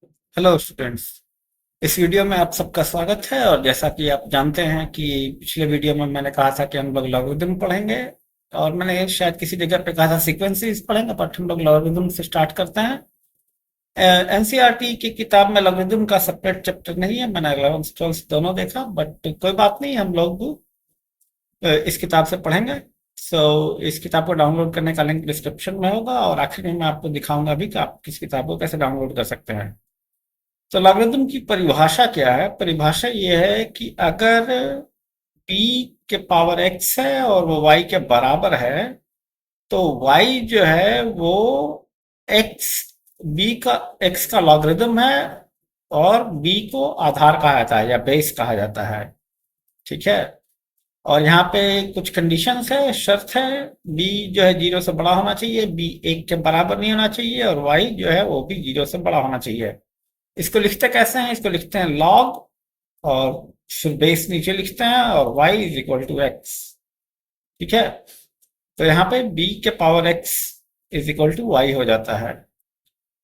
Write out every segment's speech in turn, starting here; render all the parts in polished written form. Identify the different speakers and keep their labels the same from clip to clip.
Speaker 1: Hello students. इस video में आप सबका स्वागत है। और जैसा कि आप जानते हैं कि पिछले वीडियो में मैंने कहा था कि हम लोग लॉगरिदम पढ़ेंगे, और मैंने शायद किसी जगह पे कहा था सीक्वेंसेस पढ़ेंगे, बट हम लोग लॉगरिदम से स्टार्ट करते हैं। एनसीईआरटी की किताब में लॉगरिदम का सेपरेट चैप्टर नहीं है। मैंने 11th 12th दोनों देखा, बट कोई बात नहीं, हम लोग इस किताब से पढ़ेंगे। सो इस किताब को डाउनलोड करने का लिंक डिस्क्रिप्शन में होगा, और आखिर में मैं आपको दिखाऊंगा भी कि आप किस किताब को कैसे डाउनलोड कर सकते हैं। तो लॉगरिथम की परिभाषा क्या है? परिभाषा ये है कि अगर p के पावर x है और वो y के बराबर है, तो y जो है वो x x का लॉगरिथम है, और b को आधार कहा जाता है या बेस कहा जाता है। ठीक है। और यहाँ पे कुछ कंडीशंस है, शर्त है। b जो है 0 से बड़ा होना चाहिए, b 1 के बराबर नहीं होना चाहिए, और y जो है वो भी 0 से बड़ा होना चाहिए। इसको लिखते कैसे हैं? इसको लिखते हैं लॉग, और फिर बेस नीचे लिखते हैं, और y is equal to X. ठीक है। तो यहाँ पे b के power x is equal to Y हो जाता है।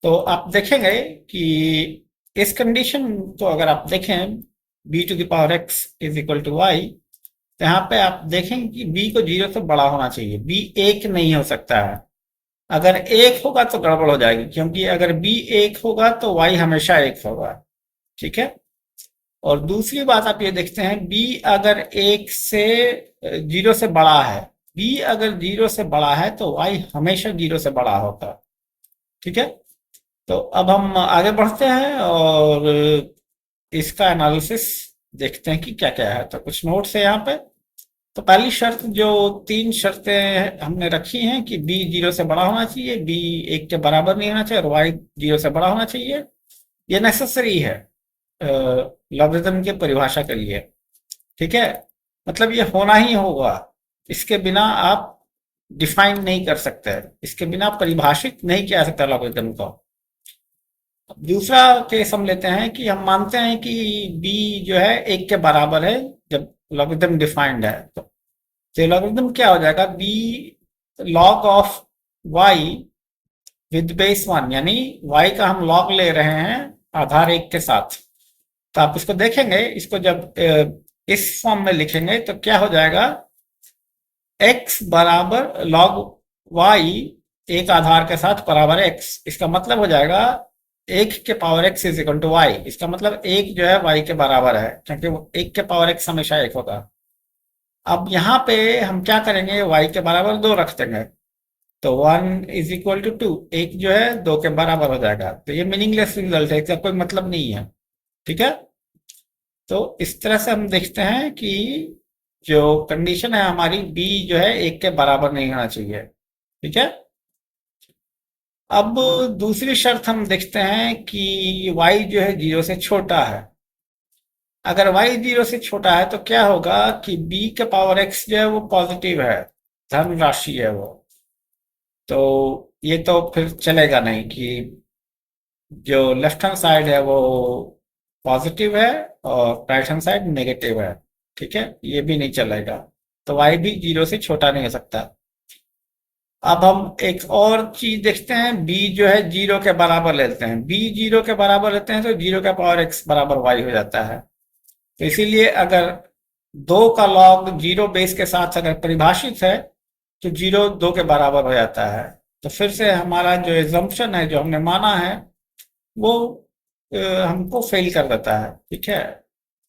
Speaker 1: तो आप देखेंगे कि इस कंडीशन को अगर आप देखें, b to the power x is equal to Y, तो यहाँ पे आप देखेंगे कि b को 0 से बड़ा होना चाहिए। b एक नहीं हो सकता है। अगर एक होगा तो गड़बड़ हो जाएगी, क्योंकि अगर b एक होगा तो y हमेशा एक होगा। ठीक है। और दूसरी बात आप ये देखते हैं, बी अगर एक से 0 से बड़ा है, बी अगर 0 से बड़ा है तो वाई हमेशा 0 से बड़ा होगा। ठीक है। तो अब हम आगे बढ़ते हैं और इसका एनालिसिस देखते हैं कि क्या क्या है। तो कुछ नोट्स है यहाँ पे। तो पहली शर्त, जो तीन शर्तें हमने रखी हैं कि बी 0 से बड़ा होना चाहिए, बी 1 के बराबर नहीं होना चाहिए, और वाई 0 से बड़ा होना चाहिए, ये नेसेसरी है लॉगरिथम के परिभाषा के लिए। ठीक है। मतलब ये होना ही होगा। इसके बिना आप डिफाइन नहीं कर सकते, इसके बिना परिभाषित नहीं किया जा सकता लॉगरिथम को। दूसरा केस हम लेते हैं कि हम मानते हैं कि b जो है 1 के बराबर है जब लॉगरिथम डिफाइंड है। तो लॉगरिथम क्या हो जाएगा? b log of y with base 1, यानी y का हम log ले रहे हैं आधार 1 के साथ। तो आप इसको देखेंगे, इसको जब इस फॉर्म में लिखेंगे तो क्या हो जाएगा? x बराबर log y, एक आधार के साथ बराबर x। इसका मतलब हो जाएगा 1 के power x is equal to Y. इसका मतलब 1 जो है y के बराबर है, क्योंकि वो 1 के पावर x हमेशा 1 होगा। अब यहाँ पे हम क्या करेंगे? y के बराबर 2 रख देंगे, तो 1 इज इक्वल टू 2, एक जो है 2 के बराबर हो जाएगा। तो ये मीनिंगलेस रिजल्ट है, इसका कोई मतलब नहीं है। ठीक है। तो इस तरह से हम देखते हैं कि जो कंडीशन है हमारी, b जो है 1 के बराबर नहीं होना चाहिए। ठीक है। अब दूसरी शर्त हम देखते हैं कि y जो है 0 से छोटा है। अगर y 0 से छोटा है तो क्या होगा कि b के पावर x जो है वो पॉजिटिव है, धन राशि है वो। तो ये तो फिर चलेगा नहीं कि जो लेफ्ट हैंड साइड है वो पॉजिटिव है और राइट हैंड साइड नेगेटिव है। ठीक है, ये भी नहीं चलेगा। तो y भी 0 से छोटा नहीं हो सकता। अब हम एक और चीज देखते हैं, b जो है 0 के बराबर लेते हैं। b 0 के बराबर लेते हैं तो 0 का पावर x बराबर y हो जाता है। तो इसीलिए अगर 2 का लॉग 0 बेस के साथ अगर परिभाषित है, तो 0 2 के बराबर हो जाता है। तो फिर से हमारा जो एजम्पशन है, जो हमने माना है, वो हमको फेल कर देता है। ठीक है।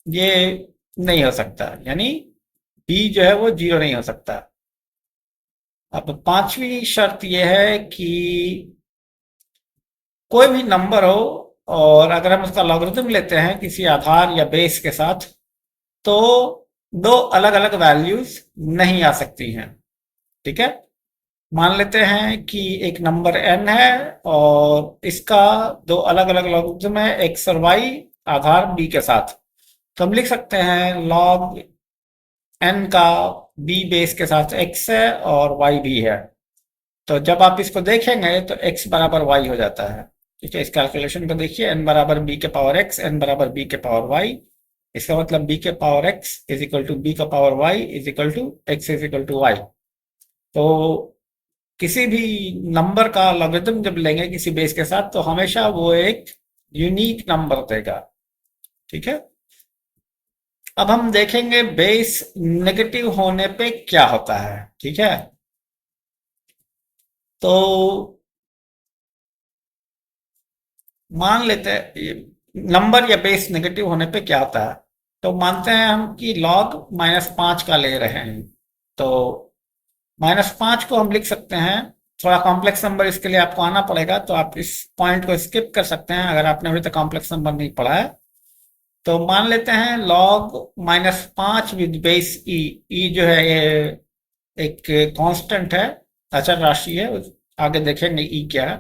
Speaker 1: ये नहीं हो सकता, यानी b जो है वो 0 नहीं हो सकता। अब पांचवी शर्त यह है कि कोई भी नंबर हो, और अगर हम उसका लॉगरिथम लेते हैं किसी आधार या बेस के साथ, तो दो अलग अलग वैल्यूज नहीं आ सकती हैं। ठीक है। मान लेते हैं कि एक नंबर n है, और इसका दो अलग अलग लॉगरिथम है, x और y आधार b के साथ। तो हम लिख सकते हैं log n का b बेस के साथ x है और y भी है। तो जब आप इसको देखेंगे तो x बराबर y हो जाता है। ठीक है। इस कैलकुलेशन को देखिए, n बराबर b के पावर x, n बराबर b के पावर y। इसका मतलब b के power x is equal to b का power y is equal to x is equal to y। तो किसी भी नंबर का लॉगरिथम जब लेंगे किसी बेस के साथ, तो हमेशा वो एक यूनिक नंबर देगा। ठीक है, अब हम देखेंगे बेस नेगेटिव होने पे क्या होता है। ठीक है, तो मान लेते हैं नंबर या बेस नेगेटिव होने पे क्या होता है। तो मानते हैं हम कि लॉग -5 का ले रहे हैं। तो -5 को हम लिख सकते हैं, थोड़ा कॉम्प्लेक्स नंबर इसके लिए आपको आना पड़ेगा, तो आप इस पॉइंट को स्किप कर सकते हैं अगर आपने अभी तक कॉम्प्लेक्स नंबर नहीं पढ़ा है। तो मान लेते हैं लॉग -5 विद बेस ई। ई जो है ये एक कांस्टेंट है, अचर राशि है, आगे देखेंगे ई क्या है।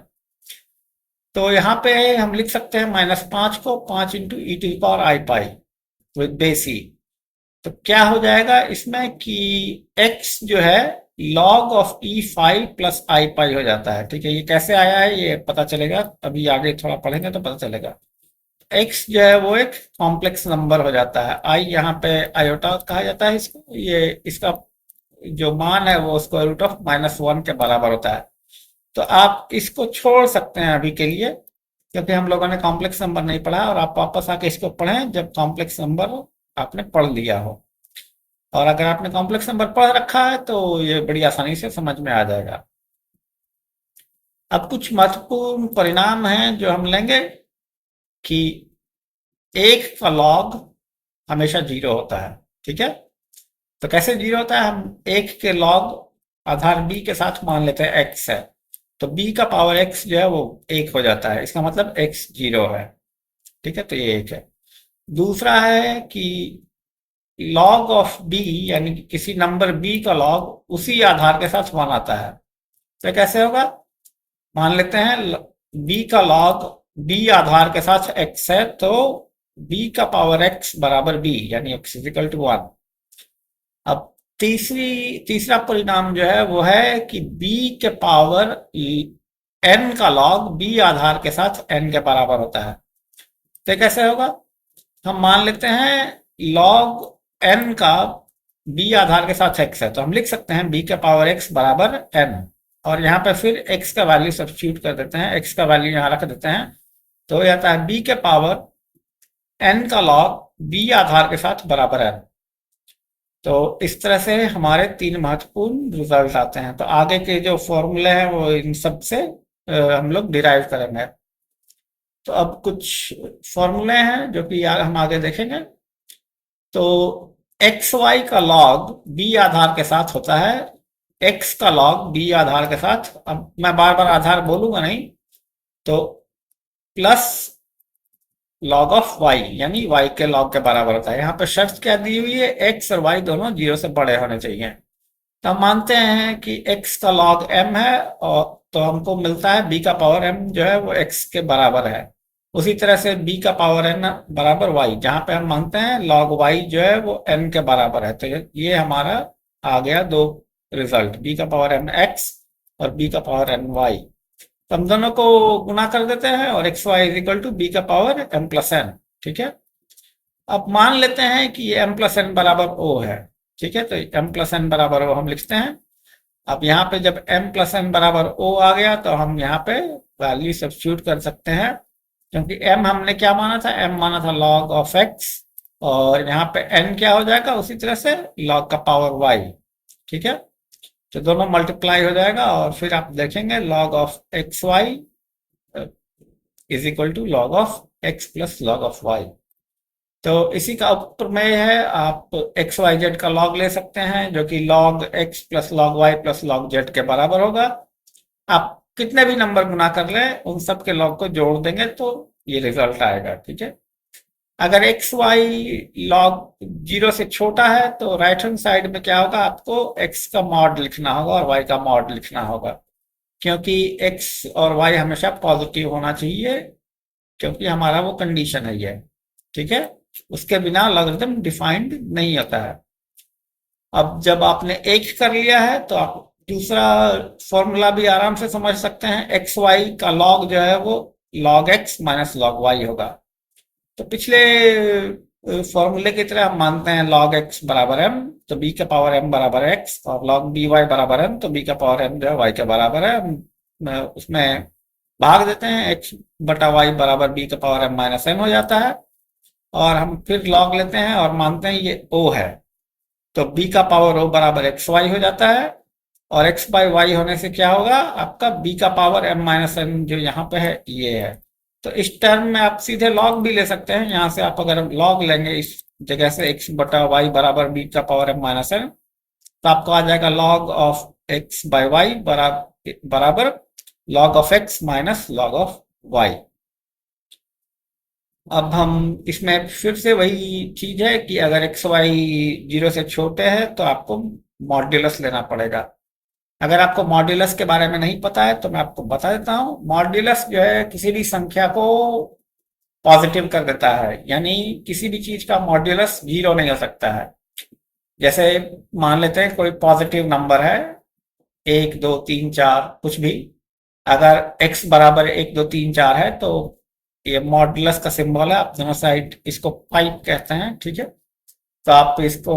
Speaker 1: तो यहाँ पे हम लिख सकते हैं -5 को 5 into e to power i pi with base e. तो क्या हो जाएगा इसमें कि x जो है log ऑफ e5 प्लस आई पाई हो जाता है। ठीक है, ये कैसे आया है ये पता चलेगा, अभी आगे थोड़ा पढ़ेंगे तो पता चलेगा। x जो है वो एक कॉम्प्लेक्स नंबर हो जाता है। i यहाँ पे आयोटा कहा जाता है इसको, ये इसका जो मान है वो स्क्वायर रूट ऑफ -1 के बराबर होता है। तो आप इसको छोड़ सकते हैं अभी के लिए, क्योंकि हम लोगों ने कॉम्प्लेक्स नंबर नहीं पढ़ा, और आप वापस आके इसको पढ़ें जब कॉम्प्लेक्स नंबर आपने पढ़ लिया हो। और अगर आपने कॉम्प्लेक्स नंबर पढ़ रखा है तो ये बड़ी आसानी से समझ में आ जाएगा। अब कुछ महत्वपूर्ण परिणाम हैं जो हम लेंगे कि 1 का लॉग हमेशा 0 होता है। ठीक है, तो कैसे 0 होता है, हम 1 के लॉग आधार b के साथ मान लेते हैं x है, तो b का पावर x जो है वो 1 हो जाता है, इसका मतलब x 0 है। ठीक है, तो ये 1 है। दूसरा है कि लॉग ऑफ b, यानी कि किसी नंबर b का लॉग उसी आधार के साथ 1 आता है। तो कैसे होगा, मान लेते हैं b का लॉग b आधार के साथ x है, तो b का पावर x बराबर b, यानी x इजिकल टू 1। अब तीसरा परिणाम जो है वो है कि b के पावर n का लॉग b आधार के साथ n के बराबर होता है। तो कैसे होगा, हम मान लेते हैं log n का b आधार के साथ x है, तो हम लिख सकते हैं b के पावर x बराबर n, और यहाँ पे फिर x का वैल्यू सब्स्टिट्यूट कर देते हैं, x का वैल्यू यहाँ रख देते हैं, तो हो जाता है b के पावर n का log b आधार के साथ बराबर n। तो इस तरह से हमारे 3 महत्वपूर्ण रिजल्ट आते हैं। तो आगे के जो फॉर्मूले हैं वो इन सब से हम लोग डिराइव करेंगे। तो अब कुछ फॉर्मूले हैं जो कि हम आगे देखेंगे। तो एक्स वाई का लॉग b आधार के साथ होता है x का लॉग b आधार के साथ, अब मैं बार बार आधार बोलूंगा नहीं, तो प्लस लॉग ऑफ y, यानी y के लॉग के बराबर होता है। यहाँ पे शर्त क्या दी हुई है, x और y दोनों 0 से बड़े होने चाहिए। तो हम मानते हैं कि x का लॉग m है, और तो हमको मिलता है b का पावर m जो है वो x के बराबर है। उसी तरह से b का पावर n बराबर y, जहां पे हम मानते हैं log y जो है वो n के बराबर है। तो ये हमारा आ गया 2 रिजल्ट, b का पावर m x और b का पावर n y। तो हम दोनों को गुना कर देते हैं और X Y is equal to B का पावर m प्लस n। ठीक है, अब मान लेते हैं कि ये m प्लस n बराबर o है। ठीक है, तो m प्लस n बराबर o हम लिखते हैं। अब यहाँ पे जब m प्लस n बराबर o आ गया तो हम यहाँ पे वैल्यू सब्स्टिट्यूट कर सकते हैं, क्योंकि m हमने क्या माना था, m माना था log ऑफ x, और यहाँ पे n क्या हो जाएगा उसी तरह से log का पावर y। ठीक है, तो दोनों मल्टीप्लाई हो जाएगा, और फिर आप देखेंगे log of X Y is equal to log of x plus log of y। तो इसी का उपप्रमेय है, आप एक्स वाई जेड का लॉग ले सकते हैं जो कि log x plus log y plus log z के बराबर होगा। आप कितने भी नंबर गुना कर लें उन सब के लॉग को जोड़ देंगे तो ये रिजल्ट आएगा। ठीक है, अगर एक्स वाई लॉग 0 से छोटा है तो राइट हैंड साइड में क्या होगा, आपको x का मॉड लिखना होगा और y का मॉड लिखना होगा, क्योंकि x और y हमेशा पॉजिटिव होना चाहिए, क्योंकि हमारा वो कंडीशन है ये। ठीक है, उसके बिना लॉगरिथम डिफाइंड नहीं होता है। अब जब आपने एक कर लिया है तो आप दूसरा फॉर्मूला भी आराम से समझ सकते हैं, एक्स वाई का लॉग जो है वो log x minus log y होगा। तो पिछले फॉर्मूले की तरह हम मानते हैं log x बराबर m, तो b का पावर m बराबर x, और log by बराबर m, तो b का पावर m जो है y के बराबर है। उसमें भाग देते हैं, एक्स बटा वाई बराबर बी का पावर एम माइनस एन हो जाता है। और हम फिर लॉग लेते हैं और मानते हैं ये ओ है, तो बी का पावर ओ बराबर एक्स वाई हो जाता है। और एक्स बाई वाई होने से क्या होगा, आपका बी का पावर एम माइनस एन जो यहाँ पे है ये है। तो इस टर्म में आप सीधे लॉग भी ले सकते हैं, यहाँ से आप अगर लॉग लेंगे इस जगह से एक्स बटा वाई बराबर बी का पावर एम माइनस एन, तो आपको आ जाएगा log of x by y बराबर log of x minus log of y. अब हम इसमें फिर से वही चीज है कि अगर एक्स वाई जीरो से छोटे हैं तो आपको मॉड्यूलस लेना पड़ेगा। अगर आपको मॉड्यूलस के बारे में नहीं पता है तो मैं आपको बता देता हूँ। मॉड्यूलस जो है किसी भी संख्या को पॉजिटिव कर देता है, यानी किसी भी चीज का मॉड्यूलस जीरो नहीं हो सकता है। जैसे मान लेते हैं कोई पॉजिटिव नंबर है, एक दो तीन चार कुछ भी, अगर x बराबर एक दो तीन चार है तो ये मॉडुलस का सिंबल है, आप दोनों साइड इसको पाइप कहते हैं, ठीक है। तो आप इसको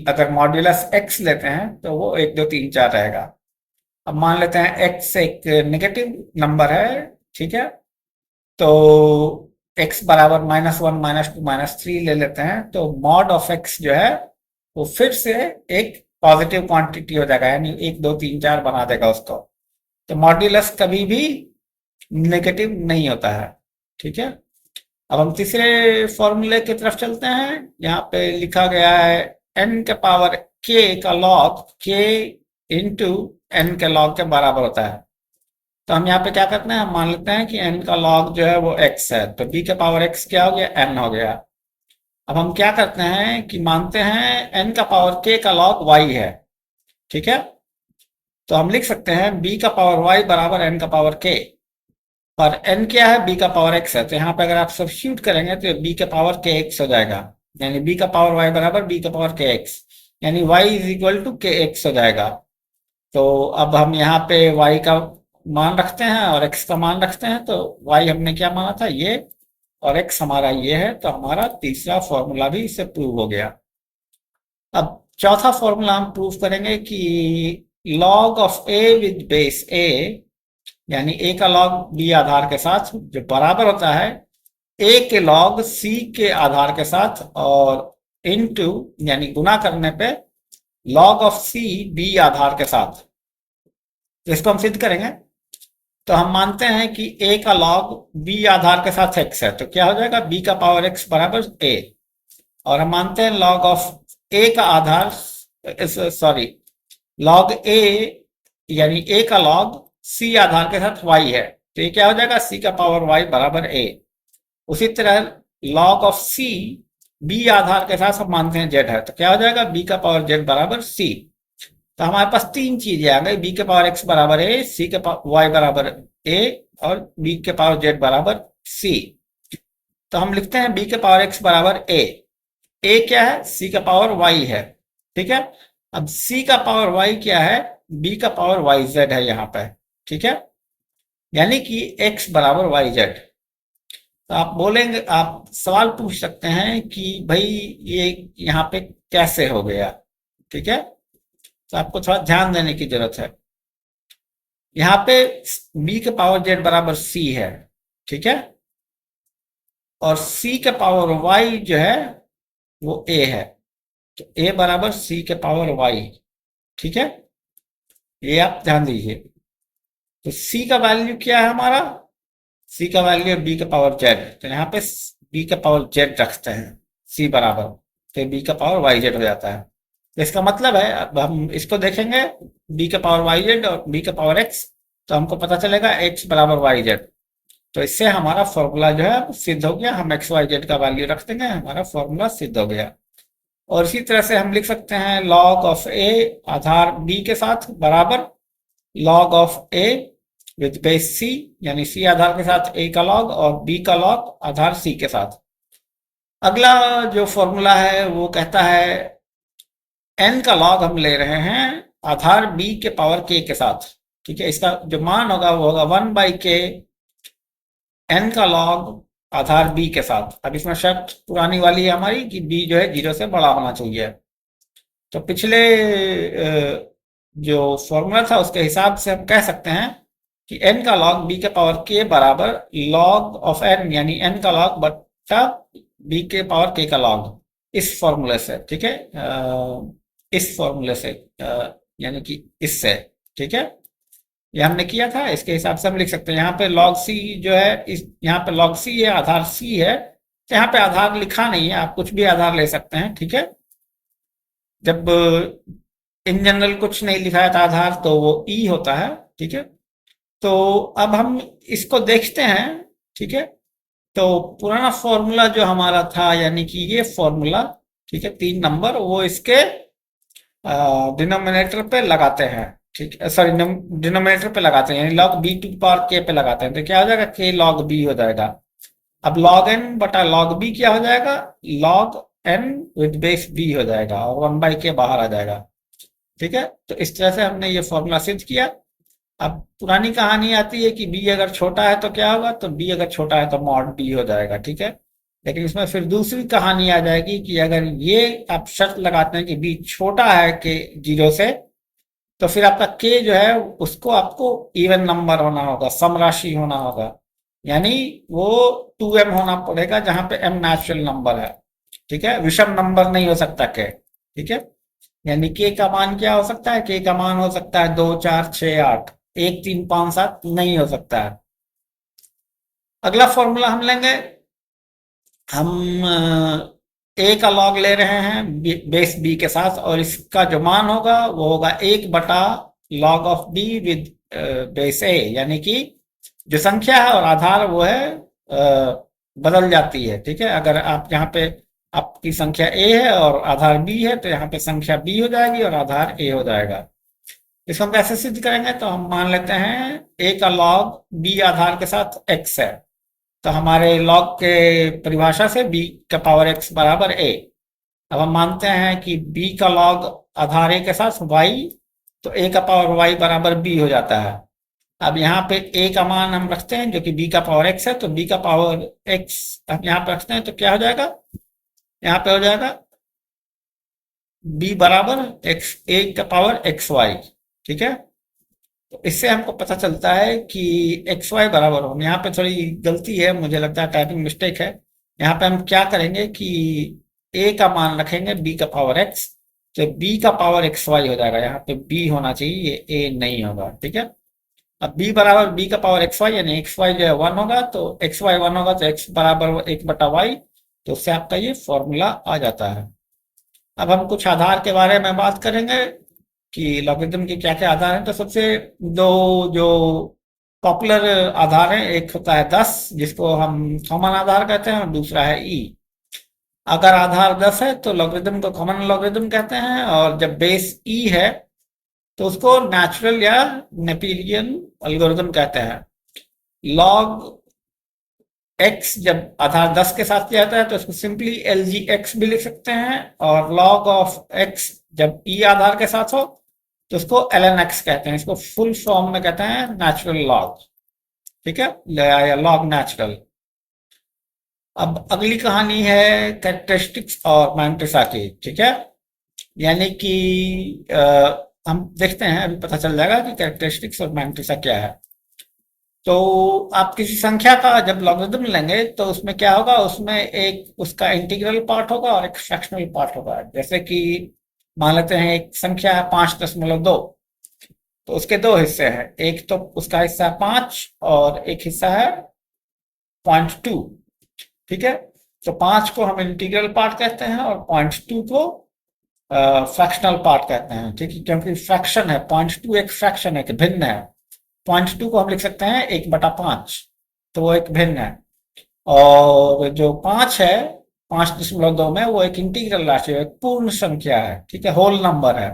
Speaker 1: अगर मॉड्यूलस x लेते हैं तो वो एक दो तीन चार रहेगा। अब मान लेते हैं x एक नेगेटिव नंबर है, ठीक है। तो x बराबर minus one minus two minus three ले लेते हैं, तो मॉड ऑफ x जो है वो फिर से एक पॉजिटिव क्वांटिटी हो जाएगा, यानी एक दो तीन चार बना देगा उसको। तो मॉड्यूलस कभी भी नेगेटिव नहीं होता है, ठीक है। अब हम तीसरे फॉर्मूले की तरफ चलते हैं। यहाँ पे लिखा गया है n के पावर k का लॉग k इंटू n के लॉग के बराबर होता है। तो हम यहाँ पे क्या करते हैं, हम मान लेते हैं कि n का लॉग जो है वो x है, तो b के पावर x क्या हो गया, n हो गया। अब हम क्या करते हैं कि मानते हैं n का पावर k का लॉग y है, ठीक है। तो हम लिख सकते हैं b का पावर y बराबर n का पावर k, और n क्या है, b का पावर x है। तो यहाँ पे अगर आप सब्स्टिट्यूट करेंगे तो b का पावर kx हो जाएगा, यानी b का पावर y बराबर b का पावर kx, यानी y is equal to kx हो जाएगा। तो अब हम यहाँ पे y का मान रखते हैं और x का मान रखते हैं, तो y हमने क्या माना था ये, और x हमारा ये है, तो हमारा तीसरा फॉर्मूला भी इससे प्रूव हो गया। अब चौथा फॉर्मूला हम प्रूव करेंगे कि log of a with base a, यानी a का log b आधार के साथ जो बराबर होता है a के log c के आधार के साथ, और इनटू यानी गुना करने पे log ऑफ c b आधार के साथ। तो इसको हम सिद्ध करेंगे। तो हम मानते हैं कि a का log b आधार के साथ x है, तो क्या हो जाएगा, b का पावर x बराबर a। और हम मानते हैं log ऑफ a का आधार, सॉरी, log a यानी a का log c आधार के साथ y है, तो ये क्या हो जाएगा, c का पावर y बराबर a। उसी तरह log ऑफ c b आधार के साथ हम मानते हैं z है, तो क्या हो जाएगा, b का पावर z बराबर c। तो हमारे पास तीन चीजें आ गई, b के पावर x बराबर a, c के पावर y बराबर a, और b के पावर z बराबर c। तो हम लिखते हैं b के पावर x बराबर a। a क्या है, c का पावर y है, ठीक है। अब c का पावर y क्या है, b का पावर yz है यहाँ पे, ठीक है। यानी कि x बराबर yz। तो आप बोलेंगे, आप सवाल पूछ सकते हैं कि भाई ये यहाँ पे कैसे हो गया, ठीक है। तो आपको थोड़ा ध्यान देने की जरूरत है। यहाँ पे b के पावर z बराबर c है, ठीक है, और c के पावर y जो है वो a है, तो a बराबर c के पावर y, ठीक है। ये आप ध्यान दीजिए। तो c का वैल्यू क्या है हमारा, c का वैल्यू है b का पावर z, तो यहाँ पे b का पावर z रखते हैं, c बराबर, तो b का पावर yz हो जाता है। तो इसका मतलब है, अब हम इसको देखेंगे b का पावर yz और b का पावर x, तो हमको पता चलेगा x बराबर yz। तो इससे हमारा फॉर्मूला जो है सिद्ध हो गया, हम एक्स वाई जेड का वैल्यू रख देंगे, हमारा फॉर्मूला सिद्ध हो गया। और इसी तरह से हम लिख सकते हैं log of a Aadhaar b के साथ बराबर log of a with base c, यानी c आधार के साथ a का log और b का log आधार c के साथ। अगला जो फॉर्मूला है वो कहता है n का log हम ले रहे हैं आधार b के पावर k के साथ, ठीक है। इसका जो मान होगा वो होगा 1/k n का log आधार b के साथ। अब इसमें शर्त पुरानी वाली है हमारी कि b जो है 0 से बड़ा होना चाहिए। तो पिछले जो फॉर्मूला था उसके हिसाब से हम कह सकते हैं कि n का log b के पावर k बराबर log ऑफ n, यानी n का log बट्टा b के पावर k का log, इस फॉर्मूले से, ठीक है, इस फॉर्मूले से, यानी कि इससे, ठीक है, ये हमने किया था, इसके हिसाब से हम लिख सकते हैं। यहाँ पे log c जो है, इस यहाँ पे log c है, आधार c है, तो यहाँ पे आधार लिखा नहीं है, आप कुछ भी आधार ले सकते हैं, ठीक है। जब इन जनरल कुछ नहीं लिखा है था आधार, तो वो ई होता है, ठीक है। तो अब हम इसको देखते हैं, ठीक है। तो पुराना फॉर्मूला जो हमारा था, यानी कि ये फॉर्मूला, ठीक है, 3 नंबर, वो इसके डिनोमिनेटर पे लगाते हैं, ठीक है, सॉरी, डिनोमिनेटर पे लगाते हैं, यानी लॉग बी टू पावर के पे लगाते हैं, तो क्या हो जाएगा, के लॉग बी हो जाएगा। अब लॉग एन बटा लॉग बी क्या हो जाएगा, log N with base B हो जाएगा, और 1/k बाहर आ जाएगा, ठीक है। तो इस तरह से हमने ये फॉर्मूला सिद्ध किया। अब पुरानी कहानी आती है कि बी अगर छोटा है तो क्या होगा, तो बी अगर छोटा है तो मॉड बी हो जाएगा, ठीक है। लेकिन इसमें फिर दूसरी कहानी आ जाएगी कि अगर ये आप शर्त लगाते हैं कि बी छोटा है के 0 से, तो फिर आपका के जो है उसको आपको इवन नंबर होना होगा, सम राशि होना होगा, यानी वो 2m होना पड़ेगा, जहां पे m नेचुरल नंबर है, ठीक है, विषम नंबर नहीं हो सकता के, ठीक है। यानी के का मान क्या हो सकता है, के का मान हो सकता है 2 4 6 8, 1 3 5 7 नहीं हो सकता है। अगला फॉर्मूला हम लेंगे, हम ए का लॉग ले रहे हैं बेस बी के साथ, और इसका जो मान होगा वो होगा 1/log of B with base A, यानी कि जो संख्या है और आधार वो है बदल जाती है, ठीक है। अगर आप यहाँ पे आपकी संख्या ए है और आधार बी है, तो यहाँ पे संख्या बी हो जाएगी और आधार ए हो जाएगा। इसको हम कैसे सिद्ध करेंगे, तो हम मान लेते हैं ए का लॉग बी आधार के साथ x है, तो हमारे लॉग के परिभाषा से b का पावर x बराबर a। अब हम मानते हैं कि b का लॉग आधार a के साथ y, तो a का पावर y बराबर b हो जाता है। अब यहाँ पे a का मान हम रखते हैं जो कि b का पावर x है, तो b का पावर x हम यहाँ पे रखते हैं, तो क्या हो जाएगा, यहाँ पे हो जाएगा b बराबर x, a का पावर xy, ठीक है। तो इससे हमको पता चलता है कि एक्स वाई बराबर हो, यहाँ पे थोड़ी गलती है, मुझे लगता है टाइपिंग मिस्टेक है। यहाँ पे हम क्या करेंगे कि ए का मान रखेंगे बी का पावर एक्स, तो बी का पावर एक्स वाई हो जाएगा, यहाँ पे बी होना चाहिए, ये ए नहीं होगा, ठीक है। अब बी बराबर बी का पावर एक्स वाई, यानी एक्स वाई जो है 1 होगा, तो एक्स वाई 1 होगा, तो एक्स बराबर 1/y, तो उससे आपका ये फॉर्मूला आ जाता है। अब हम कुछ आधार के बारे में बात करेंगे कि लॉगरिथम के क्या क्या आधार हैं। तो सबसे दो जो पॉपुलर आधार हैं, एक होता है 10, जिसको हम कॉमन आधार कहते हैं, और दूसरा है ई। अगर आधार 10 है तो लॉगरिथम को कॉमन लॉगरिथम कहते हैं, और जब बेस ई है तो उसको नेचुरल या नेपियन एल्गोरिथम कहते हैं। लॉग एक्स जब आधार 10 के साथ किया जाता है तो इसको सिंपली एल जी एक्स भी लिख सकते हैं, और लॉग ऑफ एक्स जब ई आधार के साथ हो तो उसको एल एन एक्स कहते हैं, इसको फुल फॉर्म में कहते हैं नेचुरल लॉग, ठीक है, या लॉग नेचुरल। अब अगली कहानी है कैरेक्टरिस्टिक्स और मैंट्रिसा की, ठीक है। यानी कि हम देखते हैं, अभी पता चल जाएगा कि कैरेक्टरिस्टिक्स और मैंट्रिसा क्या है। तो आप किसी संख्या का जब लॉगरिथम लेंगे तो उसमें क्या होगा, उसमें एक उसका इंटीग्रल पार्ट होगा और एक फ्रैक्शनल पार्ट होगा। जैसे कि मान लेते हैं एक संख्या है 5.2, तो उसके दो हिस्से हैं, एक तो उसका हिस्सा है 5 और एक हिस्सा है 0.2, ठीक है। तो 5 को हम इंटीग्रल पार्ट कहते हैं और 0.2 को फ्रैक्शनल पार्ट कहते हैं, ठीक है, क्योंकि फ्रैक्शन है, 0.2 एक फ्रैक्शन है, एक भिन्न है। 0.2 को हम लिख सकते हैं 1/5, तो वो एक भिन्न है। और जो 5 है 5.2 में, वो एक इंटीग्रल राशि है, एक पूर्ण संख्या है, ठीक है, होल नंबर है,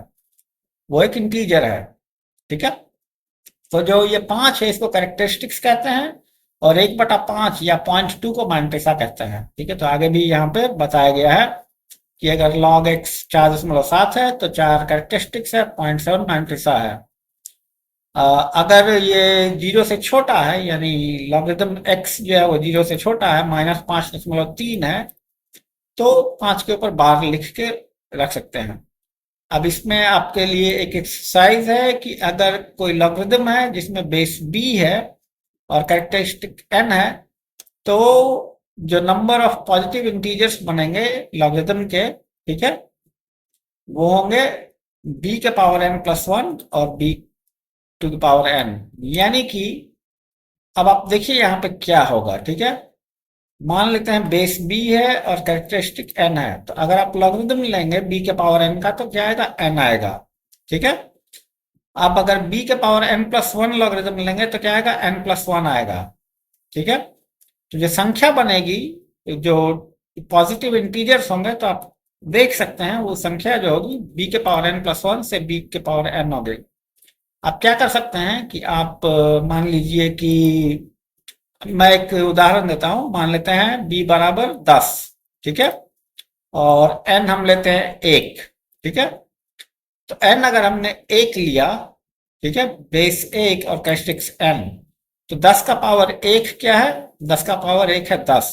Speaker 1: वो एक इंटीजर है, ठीक है। तो जो ये 5 है इसको कैरेक्टरिस्टिक्स कहते हैं, और 1/5 या 0.2 को मैंट्रिसा कहते हैं, ठीक है। तो आगे भी यहाँ पे बताया गया है कि अगर log x 4.7 है तो 4 कैरेक्टरिस्टिक्स है, 0.7 मैंट्रिसा है। अगर ये 0 से छोटा है, यानी लॉगरिथम x जो है वो 0 से छोटा है, -5.3 है, तो 5 के ऊपर बार लिख के रख सकते हैं। अब इसमें आपके लिए एक एक्सरसाइज है कि अगर कोई लॉगरिदम है जिसमें बेस बी है और कैरेक्टरिस्टिक एन है, तो जो नंबर ऑफ पॉजिटिव इंटीजर्स बनेंगे लॉगरिदम के, ठीक है, वो होंगे बी के पावर एन प्लस वन और B to the power N. यानी कि अब आप देखिए यहाँ पे क्या होगा, ठीक है। मान लेते हैं बेस बी है और कैरेक्टरिस्टिक एन है, तो अगर आप लॉगरिदम लेंगे बी के पावर एन का तो क्या आएगा, एन आएगा, ठीक है। आप अगर बी के power N plus one logarithm लेंगे तो क्या आएगा, एन प्लस वन आएगा, ठीक है। तो जो संख्या बनेगी, जो पॉजिटिव इंटीजर्स होंगे, तो आप देख सकते हैं वो संख्या जो होगी बी के पावर एन प्लस वन से बी के पावर एन होगी। आप क्या कर सकते हैं कि आप मान लीजिए कि मैं एक उदाहरण देता हूं, मान लेते हैं b बराबर 10, ठीक है, और n हम लेते हैं 1, ठीक है। तो n अगर हमने 1 लिया, ठीक है, बेस 1 और कैरेक्टरिस्टिक्स n, तो 10 का पावर 1 क्या है, 10 का पावर 1 है 10,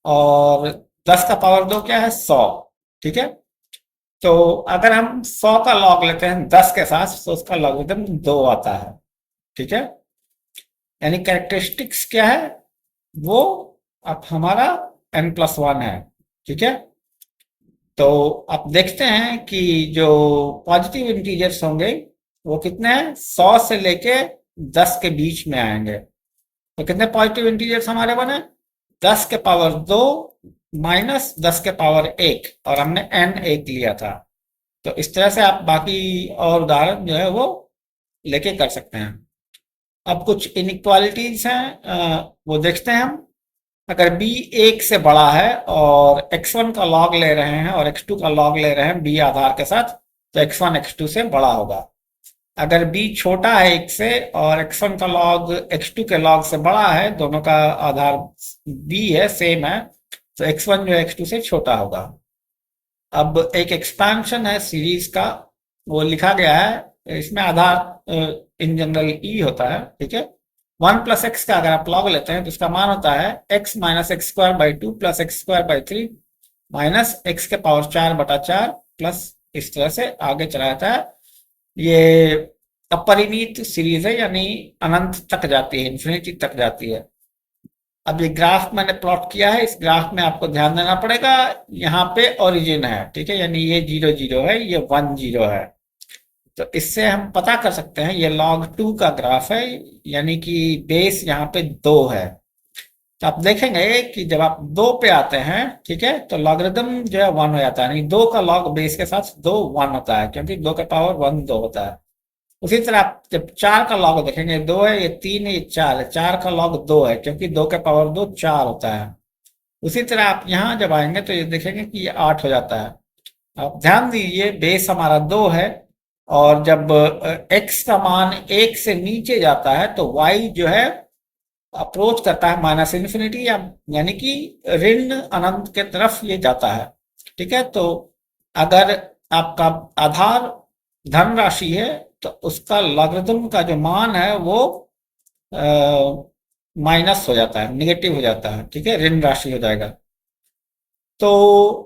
Speaker 1: और 10 का पावर 2 क्या है, 100, ठीक है। तो अगर हम 100 का लॉग लेते हैं 10 के साथ, तो उसका लॉगरिथम 2 आता है, ठीक है। यानी कैरेक्टरिस्टिक्स क्या है, वो अब हमारा n प्लस वन है, ठीक है। तो आप देखते हैं कि जो पॉजिटिव इंटीजर्स होंगे वो कितने हैं, 100 से लेके 10 के बीच में आएंगे। तो कितने पॉजिटिव इंटीजर्स हमारे बने, 10 के पावर 2 माइनस 10 के पावर 1, और हमने n 1 लिया था। तो इस तरह से आप बाकी और उदाहरण जो है वो लेके कर सकते हैं। अब कुछ इनइक्वालिटीज हैं, वो देखते हैं हम। अगर b 1 से बड़ा है और x1 का लॉग ले रहे हैं और x2 का लॉग ले रहे हैं b आधार के साथ, तो x1 x2 से बड़ा होगा। अगर b छोटा है 1 से और x1 का लॉग x2 के लॉग से बड़ा है, दोनों का आधार b है, सेम है, तो x1 जो है x2 से छोटा होगा। अब एक एक्सपेंशन है सीरीज का, वो लिखा गया है, इसमें आधार इन जनरल ई होता है, ठीक है। 1 प्लस एक्स का अगर आप लॉग लेते हैं तो इसका मान होता है x minus x square by two plus x square by three minus x के पावर 4/4 प्लस, इस तरह से आगे चला जाता है। ये अपरिमित सीरीज है, यानी अनंत तक जाती है, इन्फिनिटी तक जाती है। अब ये ग्राफ मैंने प्लॉट किया है, इस ग्राफ में आपको ध्यान देना पड़ेगा, यहाँ पे ओरिजिन है, ठीक है, यानी ये 0 0 है, ये 1 0 है। तो इससे हम पता कर सकते हैं ये log 2 का ग्राफ है, यानी कि बेस यहाँ पे 2 है। तो आप देखेंगे कि जब आप 2 पे आते हैं, ठीक है, तो लॉगरिथम जो है 1 हो जाता है, यानी 2 का लॉग बेस के साथ 2 1 होता है, क्योंकि 2 के पावर 1 2 होता है। उसी तरह आप जब 4 का लॉग देखेंगे, 2 है, ये 3 है, ये 4 है, 4 का लॉग 2 है, क्योंकि 2 के पावर 2 4 होता है। उसी तरह आप यहाँ जब आएंगे तो ये देखेंगे कि ये 8 हो जाता है। आप ध्यान दीजिए बेस हमारा 2 है, और जब x का मान 1 से नीचे जाता है तो y जो है अप्रोच करता है माइनस इन्फिनिटी, यानी कि ऋण अनंत के तरफ ये जाता है, ठीक है। तो अगर आपका आधार धन राशि है तो उसका लॉगरिथम का जो मान है वो माइनस हो जाता है, निगेटिव हो जाता है, ठीक है, ऋण राशि हो जाएगा। तो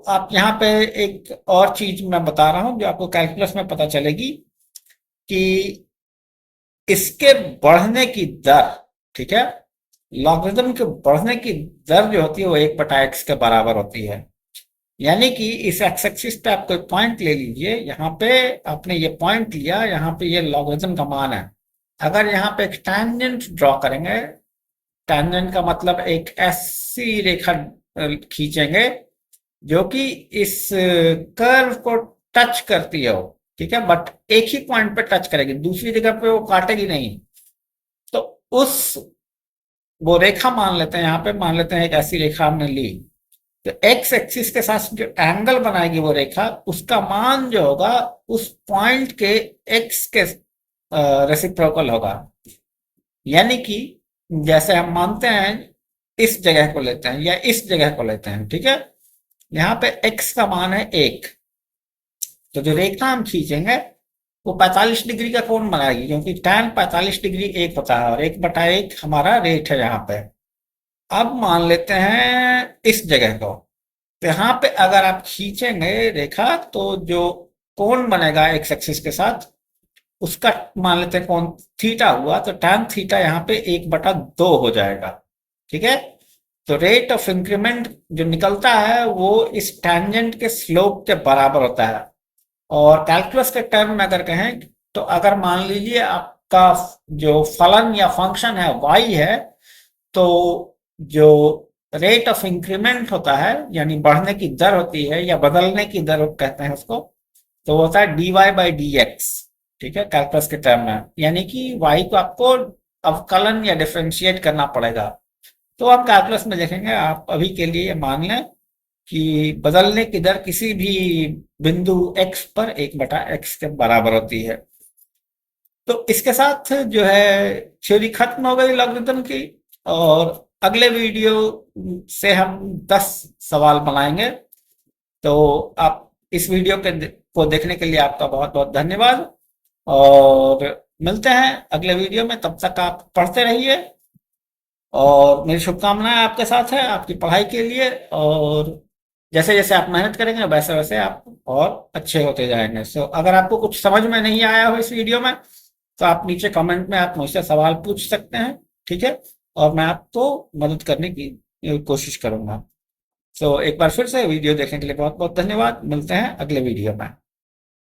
Speaker 1: आप यहाँ पे एक और चीज मैं बता रहा हूं जो आपको कैलकुलस में पता चलेगी कि इसके बढ़ने की दर, ठीक है, लॉगरिथम के बढ़ने की दर जो होती है वो 1/x के बराबर होती है। यानी कि इस एक्स एक्सिस पे आप कोई पॉइंट ले लीजिए, यहाँ पे आपने ये पॉइंट लिया, यहाँ पे ये लॉगरिथम का मान है। अगर यहाँ पे एक टैंजेंट ड्रॉ करेंगे, टैंजेंट का मतलब एक ऐसी रेखा खींचेंगे जो कि इस कर्व को टच करती हो, ठीक है, बट एक ही पॉइंट पे टच करेगी, दूसरी जगह पे वो काटेगी नहीं। तो उस वो रेखा मान लेते हैं, यहाँ पे मान लेते हैं एक ऐसी रेखा हमने ली, तो एक्स एक्सिस के साथ जो एंगल बनाएगी वो रेखा, उसका मान जो होगा उस पॉइंट के एक्स के रेसिप्रोकल होगा। यानी कि जैसे हम मानते हैं इस जगह को लेते हैं या इस जगह को लेते हैं, ठीक है, यहाँ पे x का मान है 1, तो जो रेखा हम खींचेंगे वो 45 डिग्री का कोण बनाएगी, क्योंकि tan 45 डिग्री 1 होता है और 1/1 हमारा रेट है यहाँ पे। अब मान लेते हैं इस जगह को, तो यहाँ पे अगर आप खींचेंगे रेखा तो जो कोण बनेगा एक्स एक्सिस के साथ, उसका मान लेते हैं कोण थीटा हुआ, तो tan थीटा यहाँ पे 1/2 हो जाएगा। ठीक है, तो रेट ऑफ इंक्रीमेंट जो निकलता है वो इस टेंजेंट के स्लोप के बराबर होता है। और कैलकुलस के टर्म में अगर कहें तो अगर मान लीजिए आपका जो फलन या फंक्शन है y है, तो जो रेट ऑफ इंक्रीमेंट होता है यानी बढ़ने की दर होती है या बदलने की दर कहते हैं उसको, तो वो होता है dy/dx। ठीक है, कैलकुलस के टर्म में यानी कि y को आपको अवकलन या डिफरेंशिएट करना पड़ेगा। तो हम कैलकुलस में देखेंगे, आप अभी के लिए ये मान लें कि बदलने की दर किसी भी बिंदु x पर 1/x के बराबर होती है। तो इसके साथ जो है थ्योरी खत्म हो गई लॉगरिथम की, और अगले वीडियो से हम 10 सवाल बनाएंगे। तो आप इस वीडियो को देखने के लिए आपका बहुत बहुत धन्यवाद, और मिलते हैं अगले वीडियो में। तब तक आप पढ़ते रहिए, और मेरी शुभकामनाएं आपके साथ है आपकी पढ़ाई के लिए। और जैसे जैसे आप मेहनत करेंगे वैसे वैसे आप और अच्छे होते जाएंगे। सो अगर आपको कुछ समझ में नहीं आया हो इस वीडियो में, तो आप नीचे कमेंट में आप मुझसे सवाल पूछ सकते हैं। ठीक है, और मैं आपको मदद करने की कोशिश करूंगा। सो एक बार फिर से वीडियो देखने के लिए बहुत बहुत धन्यवाद। मिलते हैं अगले वीडियो में।